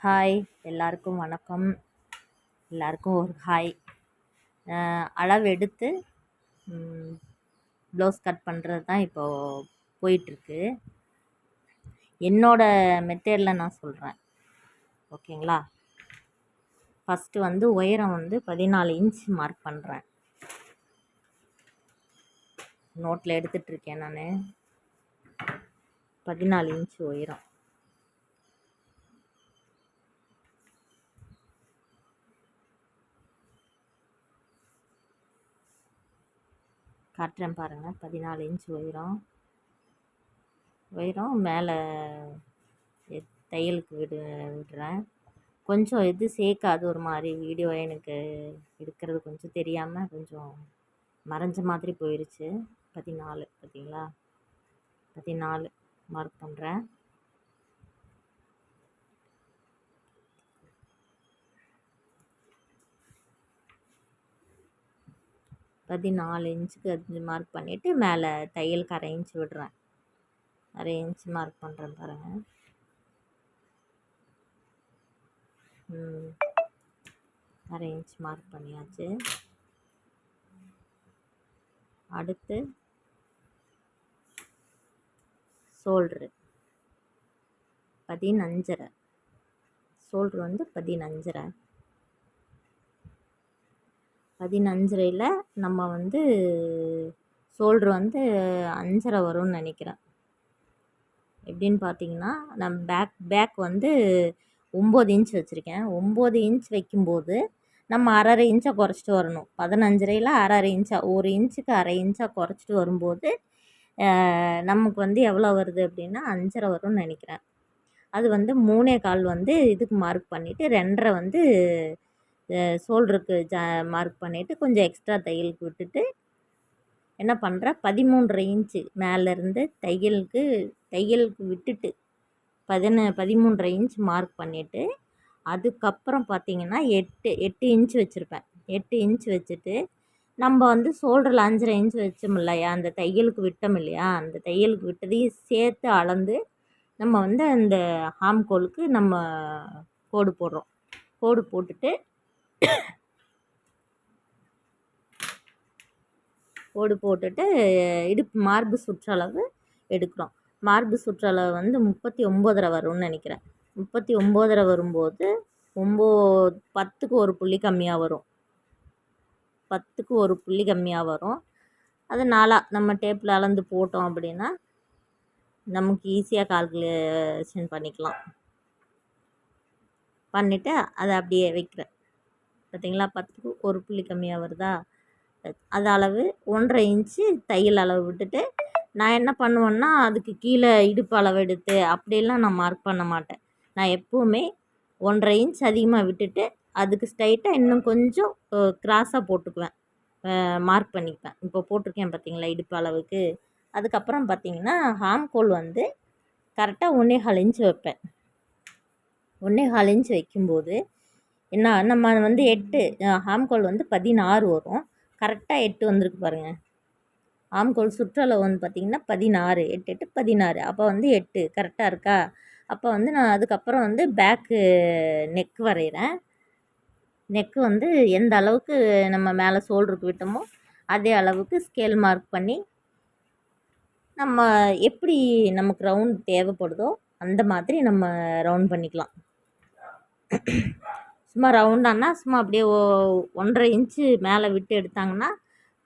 Hi, எல்லாருக்கும் வணக்கம். எல்லாருக்கும் ஒரு ஹாய். அளவு எடுத்து ப்ளவுஸ் கட் பண்ணுறது தான் இப்போது போயிட்டுருக்கு. என்னோட மெத்தேடில் நான் சொல்கிறேன், ஓகேங்களா? ஃபஸ்ட்டு உயரம் 14 இன்ச் மார்க் பண்ணுறேன். நோட்டில் எடுத்துகிட்ருக்கேன் நான். 14 இன்ச் உயரம். காட்டுறேன் பாருங்கள். 14 இன்ச் உயரம் மேலே தையலுக்கு விடுறேன். கொஞ்சம் இது சேர்க்காது, ஒரு மாதிரி வீடியோ எனக்கு எடுக்கிறது கொஞ்சம் தெரியாமல் கொஞ்சம் மறைஞ்ச மாதிரி போயிடுச்சு. 14 பார்த்தீங்களா? 14 மார்க் பண்ணுறேன். இன்ச்சுக்கு அது மார்க் பண்ணிவிட்டு மேலே தையலுக்கு 1/2 இன்ச் விடுறேன். 1/2 இன்ச் மார்க் பண்ணுறேன் பாருங்கள். 1/2 இன்ச் மார்க் பண்ணியாச்சு. அடுத்து ஷோல்ட்ரு 15.5. ஷோல்ட்ரு 15.5. 15.5ல் நம்ம ஷோல்ட்ரு 5.5 வரும்னு நினைக்கிறேன். எப்படின்னு பார்த்தீங்கன்னா, நம்ம பேக் 9 இன்ச் வச்சுருக்கேன். 9 இன்ச் வைக்கும்போது நம்ம 1/2 இன்ச்சாக குறைச்சிட்டு வரணும். 15.5ல் 1/2 இன்ச்சாக, 1 இன்ச்சுக்கு 1/2 இன்ச்சாக குறைச்சிட்டு வரும்போது நமக்கு எவ்வளோ வருது அப்படின்னா 5.5 வரும்னு நினைக்கிறேன். அது 3/4 இதுக்கு மார்க் பண்ணிவிட்டு 2.5 ஷோல்டருக்கு மார்க் பண்ணிவிட்டு கொஞ்சம் எக்ஸ்ட்ரா தையலுக்கு விட்டுட்டு என்ன பண்ணுறேன், 13.5 இன்ச்சு மேலேருந்து தையலுக்கு விட்டுட்டு 13.5 இன்ச் மார்க் பண்ணிவிட்டு அதுக்கப்புறம் பார்த்திங்கன்னா 8 இன்ச் வச்சுருப்பேன். 8 இன்ச் வச்சுட்டு நம்ம ஷோல்டரில் 5.5 இன்ச் வச்சோம் இல்லையா, அந்த தையலுக்கு விட்டோம் இல்லையா, அந்த தையலுக்கு விட்டதையும் சேர்த்து அளந்து நம்ம அந்த ஹாம்கோலுக்கு நம்ம கோடு போடுறோம். கோடு போட்டுட்டு இடுப்பு மார்பு சுற்றளவு எடுக்கிறோம். மார்பு சுற்றளவு 39.5 வரும்னு நினைக்கிறேன். 39.5 வரும்போது 10க்கு ஒரு புள்ளி கம்மியாக வரும். 10க்கு ஒரு புள்ளி கம்மியாக வரும். அது 4 நம்ம டேப்பில் அளந்து போட்டோம் அப்படின்னா நமக்கு ஈஸியாக கால்குலேஷன் பண்ணிக்கலாம். பண்ணிவிட்டு அதை அப்படியே வைக்கிறேன். பார்த்தீங்களா, 10க்கு ஒரு புள்ளி கம்மியாக வருதா? அது அளவு 1.5 இன்ச்சு தையல் அளவு விட்டுட்டு நான் என்ன பண்ணுவேன்னா, அதுக்கு கீழே இடுப்பு அளவு எடுத்து அப்படியெல்லாம் நான் மார்க் பண்ண மாட்டேன். நான் எப்போவுமே 1.5 இன்ச் அதிகமாக விட்டுட்டு அதுக்கு ஸ்ட்ரைட்டாக இன்னும் கொஞ்சம் கிராஸாக போட்டுக்குவேன், மார்க் பண்ணிப்பேன். இப்போ போட்டிருக்கேன் பார்த்தீங்களா இடுப்பு அளவுக்கு. அதுக்கப்புறம் பார்த்திங்கன்னா ஹாம்கோல் கரெக்டாக 1.25 இன்ச் வைப்பேன். 1.25 இன்ச் வைக்கும்போது என்ன, நம்ம 8 ஹாம்கோல் 16 வரும். கரெக்டாக 8 வந்திருக்கு பாருங்கள். ஆம்கோல் சுற்றளவு பார்த்திங்கன்னா 16, 8 8 16. அப்போ 8 கரெக்டாக இருக்கா? அப்போ நான் அதுக்கப்புறம் பேக்கு நெக் வரைகிறேன். நெக்கு எந்த அளவுக்கு நம்ம மேலே ஷோல்டருக்கு விட்டோமோ அதே அளவுக்கு ஸ்கேல் மார்க் பண்ணி நம்ம எப்படி நமக்கு ரவுண்ட் தேவைப்படுதோ அந்த மாதிரி நம்ம ரவுண்ட் பண்ணிக்கலாம். சும்மா ரவுண்டானா சும்மா அப்படியே 1.5 இன்ச்சு மேலே விட்டு எடுத்தாங்கன்னா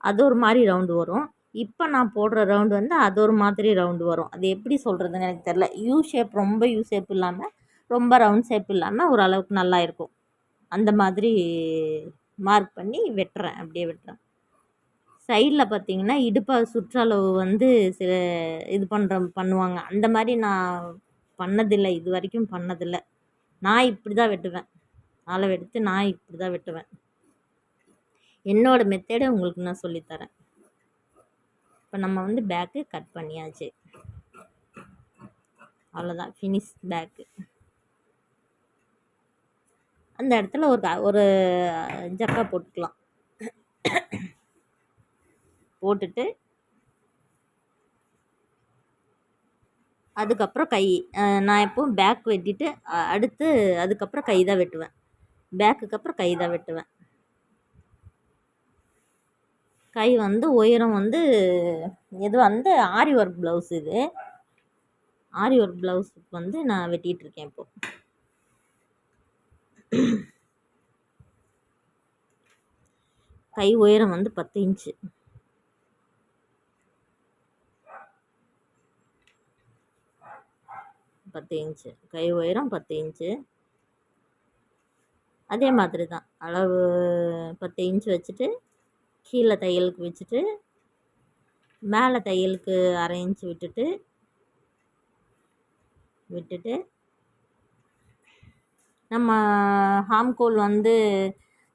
அது ஒரு மாதிரி ரவுண்டு வரும். இப்போ நான் போடுற ரவுண்டு அது ஒரு மாதிரி ரவுண்டு வரும். அது எப்படி சொல்கிறதுன்னு எனக்கு தெரில. ரொம்ப யூ ஷேப் இல்லாமல் ரொம்ப ரவுண்ட் ஷேப் இல்லாமல் ஓரளவுக்கு நல்லா இருக்கும். அந்த மாதிரி மார்க் பண்ணி வெட்டுறேன், அப்படியே வெட்டுறேன். சைடில் பார்த்திங்கன்னா இடுப்பை சுற்றளவு சில இது பண்ணுவாங்க. அந்த மாதிரி நான் பண்ணதில்லை, இது வரைக்கும் பண்ணதில்லை. நான் இப்படி தான் வெட்டுவேன். அளவு எடுத்து நான் இப்படி தான் வெட்டுவேன். என்னோடய மெத்தேடை உங்களுக்கு நான் சொல்லித்தரேன். இப்போ நம்ம பேக்கு கட் பண்ணியாச்சு. அவ்வளோதான், ஃபினிஷ் பேக்கு. அந்த இடத்துல ஒரு ஜக்கா போட்டுக்கலாம். போட்டுட்டு அதுக்கப்புறம் கை. நான் எப்பவும் பேக் வெட்டிட்டு அடுத்து அதுக்கப்புறம் கை தான் வெட்டுவேன். பேக்குக்கு அப்புறம் கை தான் வெட்டுவேன். கை வந்து உயரம் வந்து இது வந்து ஆரி ஒர்க் ப்ளவுஸ். இது ஆரி ஒர்க் ப்ளவுஸுக்கு வந்து நான் வெட்டிகிட்ருக்கேன் இப்போது. கை உயரம் வந்து 10 இன்ச்சு. 10 இன்ச்சு கை உயரம் 10 இன்ச்சு. அதே மாதிரி தான் அளவு 10 இன்ச்சு வச்சுட்டு கீழே தையலுக்கு வச்சுட்டு மேலே தையலுக்கு 1/2 இன்ச்சு விட்டுட்டு நம்ம ஹாம்கோல் வந்து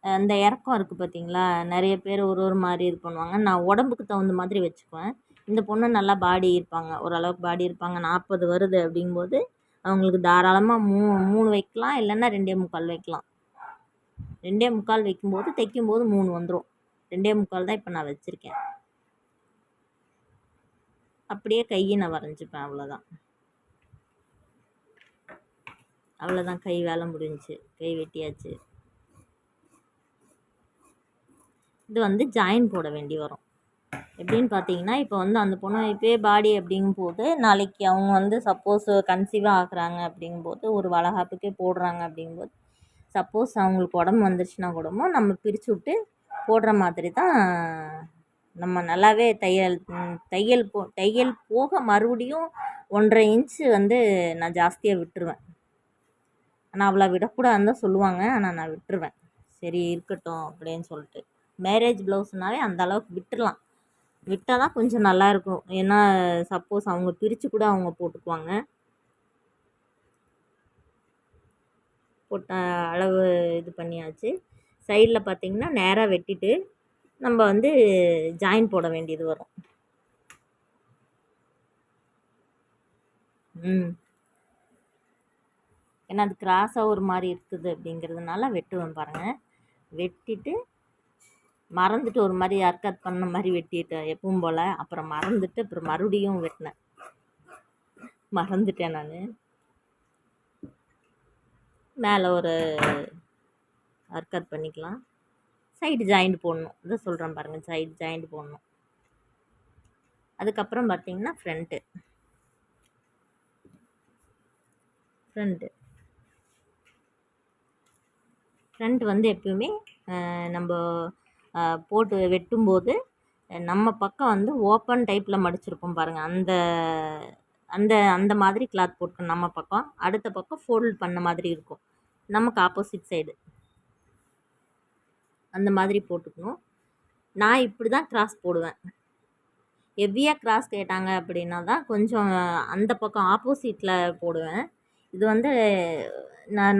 அந்த இறக்கம் இருக்குது பார்த்தீங்களா, நிறைய பேர் ஒரு மாதிரி இது பண்ணுவாங்க. நான் உடம்புக்கு தகுந்த மாதிரி வச்சுக்குவேன். இந்த பொண்ணு நல்லா பாடி இருப்பாங்க, ஓரளவுக்கு பாடி இருப்பாங்க. 40 வருது அப்படிங்கும்போது அவங்களுக்கு தாராளமாக 3 வைக்கலாம், இல்லைன்னா 2.25 வைக்கலாம். 2.25 வைக்கும்போது தைக்கும்போது 3 வந்துடும். 2.25 தான் இப்போ நான் வச்சுருக்கேன். அப்படியே கையை நான் வரைஞ்சிப்பேன். அவ்வளோதான் கை வேலை முடிஞ்சிச்சு. கை வெட்டியாச்சு. இது வந்து ஜாயின் போட வேண்டி வரும். எப்படின்னு பார்த்தீங்கன்னா, இப்போ வந்து அந்த பொண்ணு இப்போயே பாடி அப்படிங்கும்போது நாளைக்கு அவங்க வந்து சப்போஸ் கன்சீவாக ஆகுறாங்க அப்படிங்கும்போது ஒரு வளகாப்புக்கே போடுறாங்க அப்படிங்கும்போது சப்போஸ் அவங்களுக்கு உடம்பு வந்துருச்சுன்னா கூடமோ நம்ம பிரித்து விட்டு போடுற மாதிரி தான். நம்ம நல்லாவே தையல் போக மறுபடியும் 1.5 இன்ச்சு வந்து நான் ஜாஸ்தியாக விட்டுருவேன். ஆனால் அவ்வளோ விடக்கூடாதுன்னு தான் சொல்லுவாங்க, ஆனால் நான் விட்டுருவேன். சரி இருக்கட்டும் அப்படின்னு சொல்லிட்டு. மேரேஜ் ப்ளவுஸ்னாலே அந்த அளவுக்கு விட்டால் தான் கொஞ்சம் நல்லாயிருக்கும். ஏன்னா சப்போஸ் அவங்க பிரித்து கூட அவங்க போட்டுக்குவாங்க. போட்ட அளவு இது பண்ணியாச்சு. சைடில் பார்த்திங்கன்னா நேராக வெட்டிட்டு நம்ம வந்து ஜாயின் போட வேண்டியது வரும். ஏன்னா அது கிராஸாக ஒரு மாதிரி இருக்குது அப்படிங்கிறதுனால வெட்டுவேன் பாருங்கள். வெட்டிட்டு மறந்துட்டு ஒரு மாதிரி அர்க்கட் பண்ண மாதிரி வெட்டிட்டேன் எப்பவும் போல். அப்புறம் மறந்துட்டு அப்புறம் மறுபடியும் வெட்டினேன். மறந்துட்டேன் நான். மேலே ஒரு அர்க்கட் பண்ணிக்கலாம். சைடு ஜாயிண்ட் போடணும். இதை சொல்கிறேன் பாருங்கள், சைடு ஜாயிண்ட் போடணும். அதுக்கப்புறம் பார்த்திங்கன்னா ஃப்ரண்ட்டு வந்து எப்பயுமே நம்ம போட்டு வெட்டும்போது நம்ம பக்கம் வந்து ஓப்பன் டைப்பில் மடிச்சிருப்போம் பாருங்கள், அந்த அந்த அந்த மாதிரி கிளாத் போட்டுக்கணும். நம்ம பக்கம் அடுத்த பக்கம் ஃபோல்ட் பண்ண மாதிரி இருக்கும், நமக்கு ஆப்போசிட் சைடு அந்த மாதிரி போட்டுக்கணும். நான் இப்படி தான் கிராஸ் போடுவேன். ஹெவியாக கிராஸ் கேட்டாங்க அப்படின்னா தான் கொஞ்சம் அந்த பக்கம் ஆப்போசிட்டில் போடுவேன். இது வந்து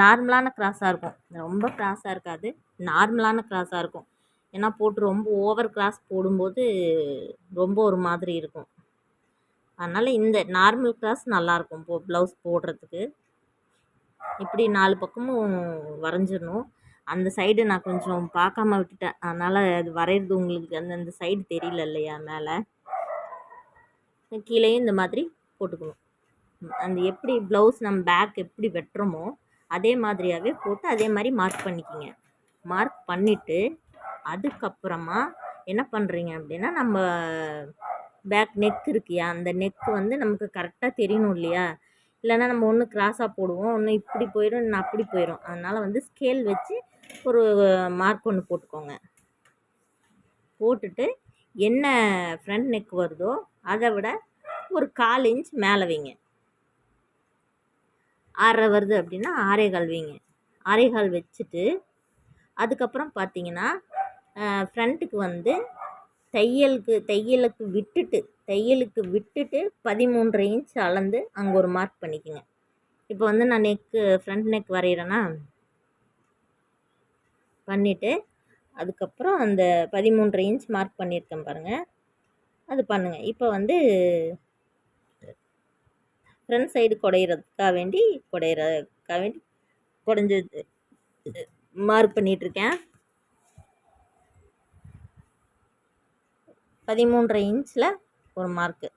நார்மலான கிராஸாக இருக்கும், ரொம்ப கிராஸாக இருக்காது, நார்மலான கிராஸாக இருக்கும். ஏன்னா போட்டு ரொம்ப ஓவர் கிராஸ் போடும்போது ரொம்ப ஒரு மாதிரி இருக்கும். அதனால் இந்த நார்மல் கிராஸ் நல்லாயிருக்கும் ப்ளவுஸ் போடுறதுக்கு. இப்படி 4 பக்கமும் வரைஞ்சிடணும். அந்த சைடு நான் கொஞ்சம் பார்க்காம விட்டுட்டேன், அதனால் அது வரைகிறது உங்களுக்கு அந்த சைடு தெரியல இல்லையா, மேலே கீழேயும் இந்த மாதிரி போட்டுக்கணும். அந்த எப்படி ப்ளவுஸ் நம்ம பேக் எப்படி வெட்டுறோமோ அதே மாதிரியாகவே போட்டு அதே மாதிரி மார்க் பண்ணிக்கிங்க. மார்க் பண்ணிவிட்டு அதுக்கப்புறமா என்ன பண்ணுறீங்க அப்படின்னா, நம்ம பேக் நெக் இருக்கியா, அந்த நெக்கு வந்து நமக்கு கரெக்டாக தெரியணும் இல்லையா. இல்லைன்னா நம்ம ஒன்று கிராஸாக போடுவோம், ஒன்று இப்படி போயிடும், இன்னும் அப்படி போயிடும். அதனால் வந்து ஸ்கேல் வச்சு ஒரு மார்க் ஒன்று போட்டுக்கோங்க. போட்டுட்டு என்ன ஃப்ரண்ட் நெக் வருதோ அதை விட ஒரு 1/4 இன்ச் மேலே வைங்க. 6.5 வருது அப்படின்னா 6.25 வைங்க. 6.25 வச்சுட்டு அதுக்கப்புறம் பார்த்தீங்கன்னா ஃப்ரண்ட்டுக்கு வந்து தையலுக்கு விட்டுட்டு 13.5 இன்ச் அளந்து அங்கே ஒரு மார்க் பண்ணிக்கோங்க. இப்போ வந்து நான் ஃப்ரண்ட் நெக் வரைகிறேன்னா பண்ணிவிட்டு அதுக்கப்புறம் அந்த 13.5 இன்ச் மார்க் பண்ணியிருக்கேன் பாருங்கள், அது பண்ணுங்கள். இப்போ வந்து ஃப்ரண்ட் சைடு குடையிறதுக்காக வேண்டி குடஞ்சி மார்க் பண்ணிகிட்ருக்கேன். 13.5 இன்ச்சில் ஒரு மார்க்கு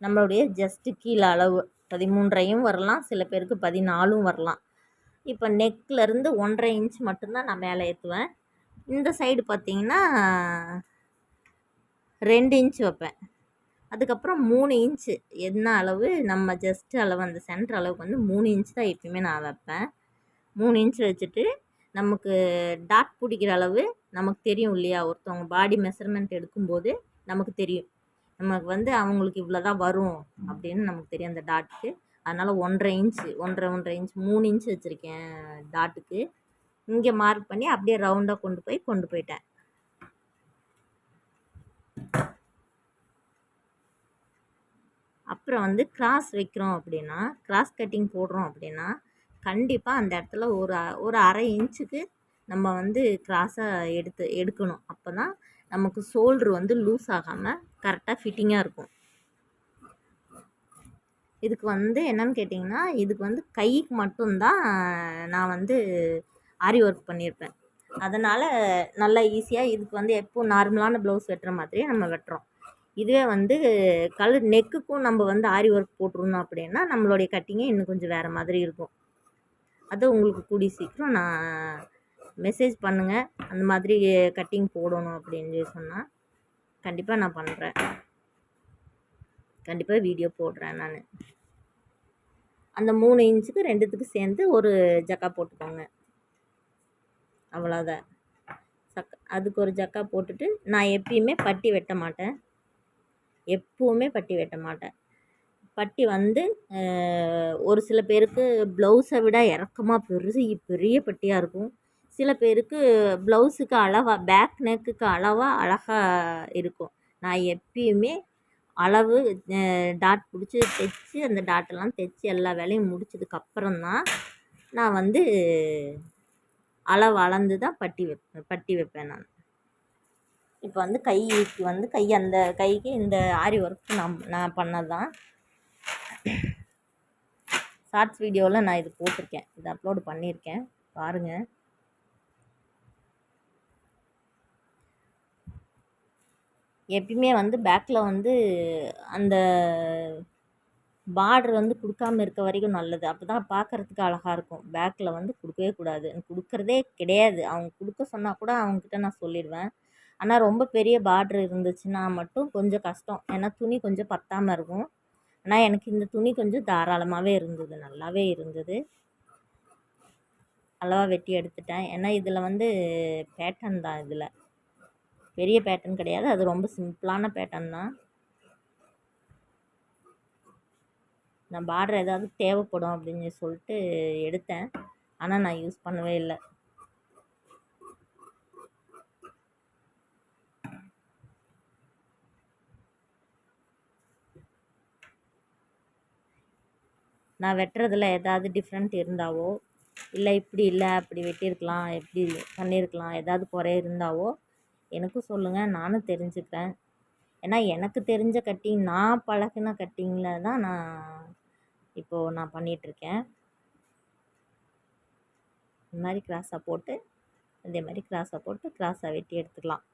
நம்மளுடைய ஜஸ்ட்டு கீழே அளவு 13.5 வரலாம், சில பேருக்கு 14 வரலாம். இப்போ நெக்லேருந்து 1.5 இன்ச் மட்டும்தான் நான் மேலே ஏற்றுவேன். இந்த சைடு பார்த்திங்கன்னா 2 இன்ச் வைப்பேன். அதுக்கப்புறம் 3 இன்ச்சு என்ன அளவு நம்ம ஜஸ்ட்டு அளவு அந்த சென்டர் அளவுக்கு வந்து 3 இன்ச் தான் எப்பயுமே நான் வைப்பேன். 3 இன்ச் வச்சுட்டு நமக்கு டாட் பிடிக்கிற அளவு நமக்கு தெரியும் இல்லையா, ஒருத்தவங்க பாடி மெஷர்மெண்ட் எடுக்கும்போது நமக்கு தெரியும், நமக்கு வந்து அவங்களுக்கு இவ்வளோ தான் வரும் அப்படின்னு நமக்கு தெரியும் அந்த டாட்டுக்கு. அதனால் 1.5 இன்ச்சு 1.5 இன்ச் 3 இன்ச் வச்சுருக்கேன் டாட்டுக்கு. இங்கே மார்க் பண்ணி அப்படியே ரவுண்டாக கொண்டு போயிட்டேன். அப்புறம் வந்து கிராஸ் வைக்கிறோம் அப்படின்னா, கிராஸ் கட்டிங் போடுறோம் அப்படின்னா கண்டிப்பாக அந்த இடத்துல ஒரு அரை இன்ச்சுக்கு நம்ம வந்து கிராஸாக எடுக்கணும். அப்போ தான் நமக்கு ஷோல்ட்ரு வந்து லூஸ் ஆகாமல் கரெக்டாக ஃபிட்டிங்காக இருக்கும். இதுக்கு வந்து என்னன்னு கேட்டிங்கன்னா, இதுக்கு வந்து கைக்கு மட்டும்தான் நான் வந்து ஆரி ஒர்க் பண்ணியிருப்பேன். அதனால் நல்லா ஈஸியாக இதுக்கு வந்து எப்போது நார்மலான ப்ளவுஸ் வெட்டுற மாதிரியே நம்ம வெட்டுறோம். இதுவே வந்து நெக்குக்கும் நம்ம வந்து ஆரி ஒர்க் போட்டிருந்தோம் அப்படின்னா நம்மளுடைய கட்டிங்கே இன்னும் கொஞ்சம் வேறு மாதிரி இருக்கும். அது உங்களுக்கு கூடிய சீக்கிரம் நான் மெசேஜ் பண்ணுங்கள், அந்த மாதிரி கட்டிங் போடணும் அப்படின்னு சொன்னால் கண்டிப்பாக நான் பண்ணுறேன். கண்டிப்பாக வீடியோ போடுறேன் நான். அந்த 3 இன்ச்சுக்கு 2த்துக்கு சேர்ந்து ஒரு ஜக்கா போட்டுக்கோங்க, அவ்வளோதான். அதுக்கு ஒரு ஜக்கா போட்டுட்டு நான் எப்பயுமே பட்டி வெட்ட மாட்டேன், எப்போவுமே பட்டி வெட்ட மாட்டேன். பட்டி வந்து ஒரு சில பேருக்கு ப்ளவுஸை விட இறக்கமாக பெரிய பட்டியாக இருக்கும். சில பேருக்கு ப்ளவுஸுக்கு அளவாக பேக் நெக்குக்கு அளவாக அழகாக இருக்கும். நான் எப்பயுமே அளவு டாட் பிடிச்சி தைச்சி அந்த டாட்டெல்லாம் தைச்சி எல்லா வேலையும் முடிச்சதுக்கப்புறம் தான் நான் வந்து அளவு அளந்து தான் பட்டி வைப்பேன் நான். இப்போ வந்து கைக்கு வந்து அந்த கைக்கு இந்த ஆரி ஒர்க் நான் பண்ணது தான். ஷார்ட்ஸ் வீடியோவில் நான் இது போட்டிருக்கேன், இதை அப்லோடு பண்ணியிருக்கேன், பாருங்கள். எப்பயுமே வந்து பேக்கில் வந்து அந்த பார்டர் வந்து கொடுக்காமல் இருக்க வரைக்கும் நல்லது. அப்போ தான் பார்க்குறதுக்கு அழகாக இருக்கும். பேக்கில் வந்து கொடுக்கவே கூடாது, கொடுக்குறதே கிடையாது. அவங்க கொடுக்க சொன்னால் கூட அவங்கக்கிட்ட நான் சொல்லிடுவேன். ஆனால் ரொம்ப பெரிய பார்டர் இருந்துச்சுன்னா மட்டும் கொஞ்சம் கஷ்டம், ஏன்னா துணி கொஞ்சம் பத்தாமல் இருக்கும். ஆனால் எனக்கு இந்த துணி கொஞ்சம் தாராளமாகவே இருந்தது, நல்லாவே இருந்தது. அளவாக வெட்டி எடுத்துட்டேன். ஏன்னா இதில் வந்து பேட்டர்ன் தான், இதில் பெரிய பேட்டர்ன் கிடையாது, அது ரொம்ப சிம்பிளான பேட்டர்ன் தான். நான் பார்டர் ஏதாவது தேவைப்படும் அப்படின்னு சொல்லிட்டு எடுத்தேன், ஆனால் நான் யூஸ் பண்ணவே இல்லை. நான் வெட்டுறதுல ஏதாவது டிஃப்ரெண்ட் இருந்தாவோ, இல்லை இப்படி இல்லை அப்படி வெட்டியிருக்கலாம், எப்படி பண்ணியிருக்கலாம், ஏதாவது குறை இருந்தாவோ எனக்கும் சொல்லுங்கள், நானும் தெரிஞ்சுக்கிறேன். ஏன்னா எனக்கு தெரிஞ்ச கட்டிங், நான் பழகின கட்டிங்கில் தான் இப்போது நான் பண்ணிகிட்ருக்கேன். இந்த மாதிரி கிராஸாக போட்டு இதே மாதிரி கிராஸாக போட்டு கிராஸாக வெட்டி எடுத்துக்கலாம்.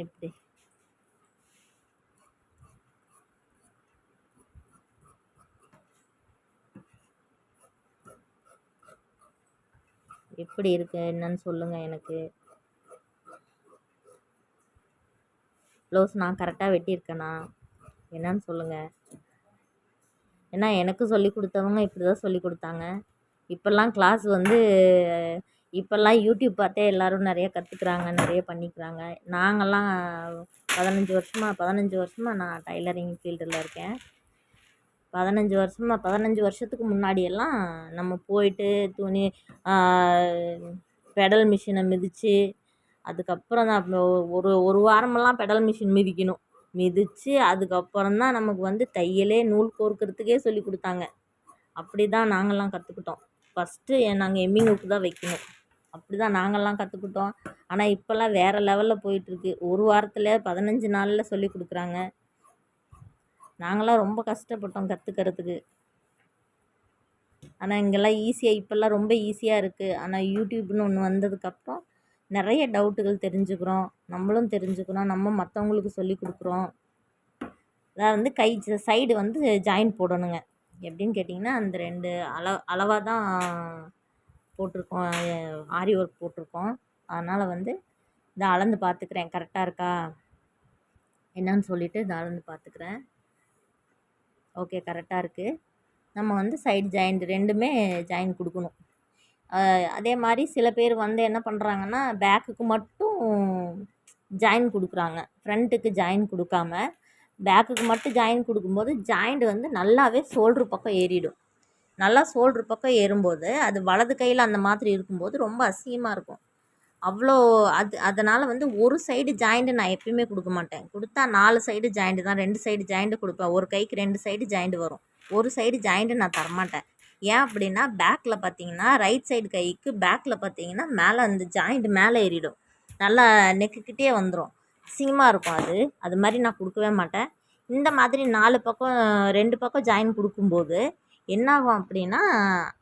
எப்படி எப்படி இருக்குது என்னன்னு சொல்லுங்கள் எனக்கு. ப்ளவுஸ் நான் கரெக்டாக வெட்டியிருக்கேனா என்னன்னு சொல்லுங்கள். ஏன்னா எனக்கு சொல்லி கொடுத்தவங்க இப்படி தான் சொல்லி கொடுத்தாங்க. இப்போல்லாம் கிளாஸ் வந்து இப்போல்லாம் யூடியூப் பார்த்தே எல்லோரும் நிறைய கற்றுக்குறாங்க, நிறைய பண்ணிக்கிறாங்க. நாங்கள்லாம் 15 வருஷமாக நான் டைலரிங் ஃபீல்டில் இருக்கேன். 15 வருஷத்துக்கு முன்னாடியெல்லாம் நம்ம போயிட்டு துணி பெடல் மிஷினை மிதித்து, அதுக்கப்புறம் தான் ஒரு வாரமெல்லாம் பெடல் மிஷின் மிதித்து அதுக்கப்புறம் தான் நமக்கு வந்து தையலே நூல் கோர்க்கிறதுக்கே சொல்லி கொடுத்தாங்க. அப்படி தான் நாங்கள்லாம் கற்றுக்கிட்டோம். ஃபஸ்ட்டு நாங்கள் எம்மிங் ஹூக்கு தான் வைக்கணும், அப்படி தான் நாங்கள்லாம் கற்றுக்கிட்டோம். ஆனால் இப்போல்லாம் வேறு லெவலில் போயிட்டுருக்கு. ஒரு வாரத்தில் 15 நாளில் சொல்லி கொடுக்குறாங்க. நாங்களாம் ரொம்ப கஷ்டப்பட்டோம் கற்றுக்கிறதுக்கு. ஆனால் இங்கெல்லாம் ஈஸியாக இப்போல்லாம் ரொம்ப ஈஸியாக இருக்குது. ஆனால் யூடியூப்னு ஒன்று வந்ததுக்கப்புறம் நிறைய டவுட்டுகள் தெரிஞ்சுக்கிறோம், நம்மளும் தெரிஞ்சுக்கிறோம், நம்ம மற்றவங்களுக்கு சொல்லி கொடுக்குறோம். அதாவது வந்து கை சைடு வந்து ஜாயின் போடணுங்க. எப்படின்னு கேட்டிங்கன்னா அந்த 2 அளவாக தான் போட்டிருக்கோம், ஆரி ஒர்க் போட்டிருக்கோம். அதனால் வந்து இதை அளந்து பார்த்துக்கிறேன் கரெக்டாக இருக்கா என்னன்னு சொல்லிவிட்டு இதை அளந்து பார்த்துக்கிறேன். ஓகே, கரெக்டாக இருக்குது. நம்ம வந்து சைடு ஜாயிண்ட் 2மே ஜாயின் கொடுக்கணும். அதே மாதிரி சில பேர் வந்து என்ன பண்ணுறாங்கன்னா பேக்குக்கு மட்டும் ஜாயின் கொடுக்குறாங்க, ஃப்ரண்ட்டுக்கு ஜாயின் கொடுக்காம பேக்குக்கு மட்டும் ஜாயின் கொடுக்கும்போது ஜாயிண்ட் வந்து நல்லாவே ஷோல்ட்ரு பக்கம் ஏறிடும். நல்லா ஷோல்ட்ரு பக்கம் ஏறும்போது அது வலது கையில் அந்த மாதிரி இருக்கும்போது ரொம்ப அசிங்கமாக இருக்கும். அவ்வளோ அதனால் வந்து ஒரு சைடு ஜாயிண்ட்டு நான் எப்பயுமே கொடுக்க மாட்டேன். கொடுத்தா 4 சைடு ஜாயிண்ட்டு தான், 2 சைடு ஜாயிண்ட்டு கொடுப்பேன். ஒரு கைக்கு 2 சைடு ஜாயிண்ட்டு வரும், ஒரு சைடு ஜாயிண்ட்டு நான் தரமாட்டேன். ஏன் அப்படின்னா பேக்கில் பார்த்தீங்கன்னா ரைட் சைடு கைக்கு பேக்கில் பார்த்தீங்கன்னா மேலே அந்த ஜாயிண்ட் மேலே ஏறிடும், நல்லா நெக்குக்கிட்டே வந்துடும், அசிங்கமாக இருக்கும். அது மாதிரி நான் கொடுக்கவே மாட்டேன். இந்த மாதிரி 4 பக்கம் 2 பக்கம் ஜாயின் கொடுக்கும்போது என்னாகும் அப்படின்னா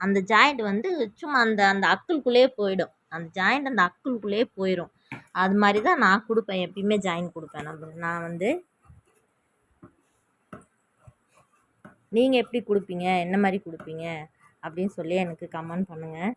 அந்த ஜாயிண்ட் வந்து சும்மா அந்த அந்த அக்குளுக்குள்ளேயே போயிடும், அந்த ஜாயிண்ட் அந்த அக்குளுக்குள்ளேயே போயிடும். அது மாதிரி தான் நான் கொடுப்பேன், எப்பயுமே ஜாயின் கொடுப்பேன். நான் வந்து நீங்கள் எப்படி கொடுப்பீங்க, என்ன மாதிரி கொடுப்பீங்க அப்படின்னு சொல்லி எனக்கு கமெண்ட் பண்ணுங்கள்.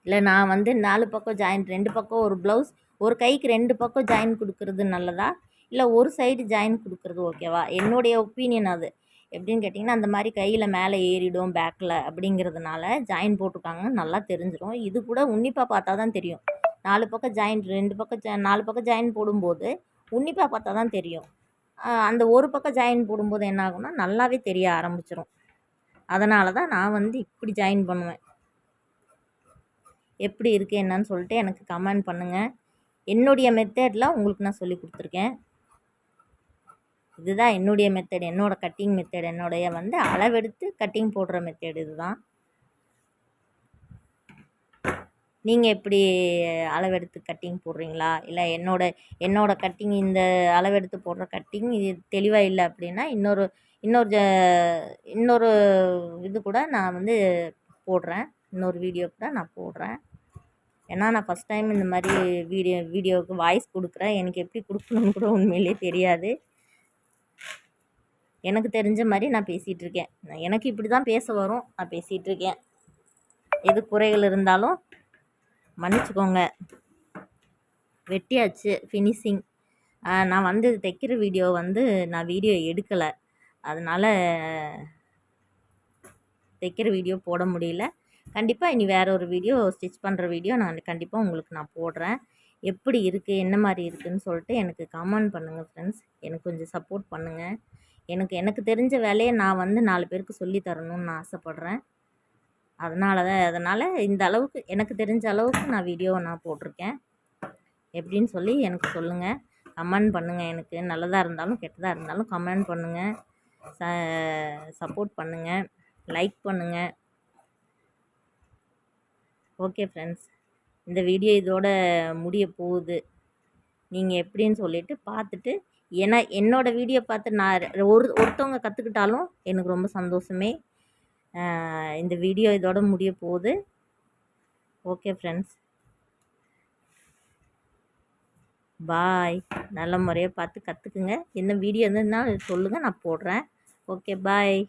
இல்லை நான் வந்து 4 பக்கம் ஜாயிண்ட் 2 பக்கம் ஒரு ப்ளவுஸ் ஒரு கைக்கு 2 பக்கம் ஜாயின் கொடுக்குறது நல்லதா, இல்லை ஒரு சைடு ஜாயின் கொடுக்குறது ஓகேவா? என்னுடைய ஒப்பீனியன் அது. எப்படின்னு கேட்டிங்கன்னா அந்த மாதிரி கையில் மேலே ஏறிடும் பேக்கில் அப்படிங்கிறதுனால ஜாயின் போட்டிருக்காங்க நல்லா தெரிஞ்சிடும். இது கூட உன்னிப்பாக பார்த்தா தான் தெரியும். 4 பக்கம் ஜாயிண்ட் 2 பக்கம் 4 பக்கம் ஜாயின் போடும்போது உன்னிப்பாக பார்த்தா தான் தெரியும். அந்த ஒரு பக்கம் ஜாயின் போடும்போது என்ன ஆகும்னா நல்லாவே தெரிய ஆரம்பிச்சிடும். அதனால தான் நான் வந்து இப்படி ஜாயின் பண்ணுவேன். எப்படி இருக்குது என்னன்னு சொல்லிட்டு எனக்கு கமெண்ட் பண்ணுங்கள். என்னுடைய மெத்தடில் உங்களுக்கு நான் சொல்லி கொடுத்துருக்கேன். இதுதான் என்னுடைய மெத்தட், என்னோடய கட்டிங் மெத்தட், என்னுடைய வந்து அளவெடுத்து கட்டிங் போடுற மெத்தட் இதுதான். நீங்கள் எப்படி அளவெடுத்து கட்டிங் போடுறீங்களா, இல்லை என்னோடய கட்டிங் இந்த அளவெடுத்து போடுற கட்டிங் இது தெளிவாக இல்லை அப்படின்னா இன்னொரு இது கூட நான் வந்து போடுறேன், இன்னொரு வீடியோ கூட நான் போடுறேன். ஏன்னா நான் ஃபஸ்ட் டைம் இந்த மாதிரி வீடியோவுக்கு வாய்ஸ் கொடுக்குறேன். எனக்கு எப்படி கொடுக்கணுன்னு கூட உண்மையிலே தெரியாது. எனக்கு தெரிஞ்ச மாதிரி நான் பேசிகிட்ருக்கேன். எனக்கு இப்படி தான் பேச வரும், நான் பேசிகிட்ருக்கேன். எது குறைகள் இருந்தாலும் மன்னிச்சுக்கோங்க. வெட்டியாச்சு, ஃபினிஷிங். நான் வந்து தைக்கிற வீடியோ வந்து நான் வீடியோ எடுக்கலை, அதனால் தைக்கிற வீடியோ போட முடியல. கண்டிப்பாக இனி வேறு ஒரு வீடியோ ஸ்டிச் பண்ணுற வீடியோ நான் கண்டிப்பாக உங்களுக்கு நான் போடுறேன். எப்படி இருக்குது என்ன மாதிரி இருக்குதுன்னு சொல்லிட்டு எனக்கு கமெண்ட் பண்ணுங்கள் ஃப்ரெண்ட்ஸ். எனக்கு கொஞ்சம் சப்போர்ட் பண்ணுங்கள். எனக்கு தெரிஞ்ச வேலையை நான் வந்து 4 பேருக்கு சொல்லி தரணும்னு நான் ஆசைப்பட்றேன். அதனால் இந்த அளவுக்கு எனக்கு தெரிஞ்ச அளவுக்கு நான் வீடியோவை நான் போட்டிருக்கேன். எப்படின்னு சொல்லி எனக்கு சொல்லுங்கள், கமெண்ட் பண்ணுங்கள். எனக்கு நல்லதாக இருந்தாலும் கெட்டதாக இருந்தாலும் கமெண்ட் பண்ணுங்கள், சப்போர்ட் பண்ணுங்கள், லைக் பண்ணுங்கள். ஓகே ஃப்ரெண்ட்ஸ், இந்த வீடியோ இதோட முடிய போகுது. நீங்கள் எப்படின்னு சொல்லிவிட்டு பார்த்துட்டு என்னோடய வீடியோ பார்த்து நான் ஒருத்தவங்க கற்றுக்கிட்டாலும் எனக்கு ரொம்ப சந்தோஷமே. இந்த வீடியோ இதோட முடிய போகுது. ஓகே ஃப்ரெண்ட்ஸ், பாய். நல்ல முறையாக பார்த்து கற்றுக்குங்க. என்ன வீடியோ இருந்ததுன்னா சொல்லுங்கள், நான் போடுறேன். ஓகே, பாய்.